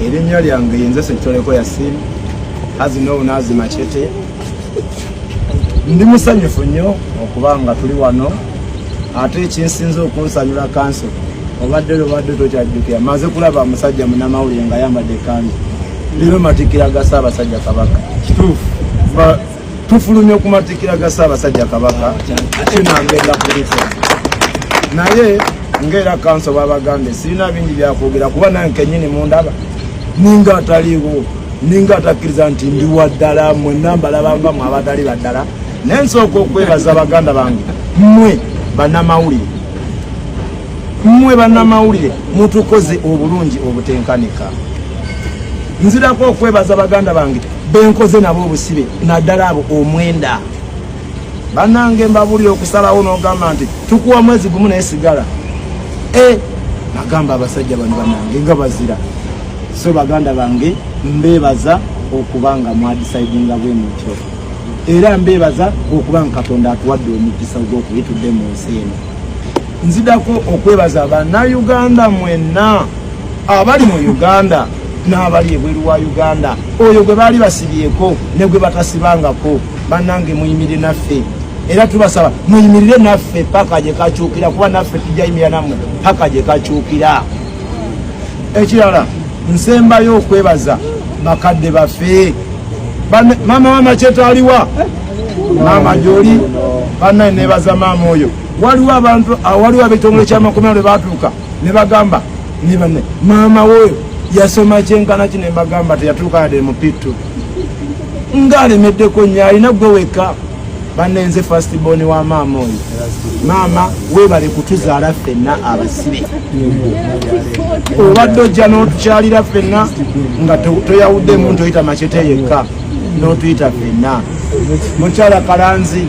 erinnya lyange yenze Ssekitoleko Yasin azino unazi Machete. Ndi musanyufu nnyo okuba nga tuli wano ate ekinsinze okunsanyula kanso obadde tokyajjukira maze kulaba omusajja munnamawulire nga ayambadde kanzu lero matikira ga Ssaabasajja Kabaka tufulumye okumatikira ga Ssaabasajja Kabaka kinangenda kulito naye ngera kanso babagambe sirina bingi byakwogera kuba nange kennyini mundaba ninga ataliwo ninga atakkiriza nti ndi waddala mwenna mbalabanga mu abatali baddala nensooka okwebaza baganda bange mmwe bannamawulire mutukoze obulungi obutenkanika. Nzirako okwebaza baganda bange benkoze nabo obusibe naddala abo omwenda bannange mbabulire okusalawo n'ogamba nti tukuwa mwezi gumu naye sigala nagamba abasajja bano bannange nga bazira. So baganda bange mbebaza okubanga mwadisaidinga bwe mutyo era mbebaza okubanga Katonda atuwadde omukisa gw'okuyitudde mu nsi eno. Nzidako okwebaza bannayuganda mwenna abali mu Uganda n'abali ebweru wa Uganda oyo gwe baali basibyeko ne gwe batasibangako bannange muyimirire naffe era tubasaba muyimirire naffe paka gye kakyukira kuba naffe tujjayimirira nammwe paka gye kakyukira. Ekirala nsembayo okwebaza bakadde baffe mama wa Machete aliwa mama gyoli bannaye nebaza maama oyo waliwo abantu waliwo ab'ekitongole ky'amakomera lwe batuuka ne bagamba ne banne maama woyo yasoma kyenkana kino embagamba teyatuuka yadde mu pittu ng'alemeddeko nnyo alina gwe wekka bannenze firstborn wa maama oyo maama weebale kutuzaala ffenna abasibe obadde ojja n'otukyalira ffenna nga toyawuddemu nti oyita Machete yekka n'otuyita ffenna. Mukyala Kalanzi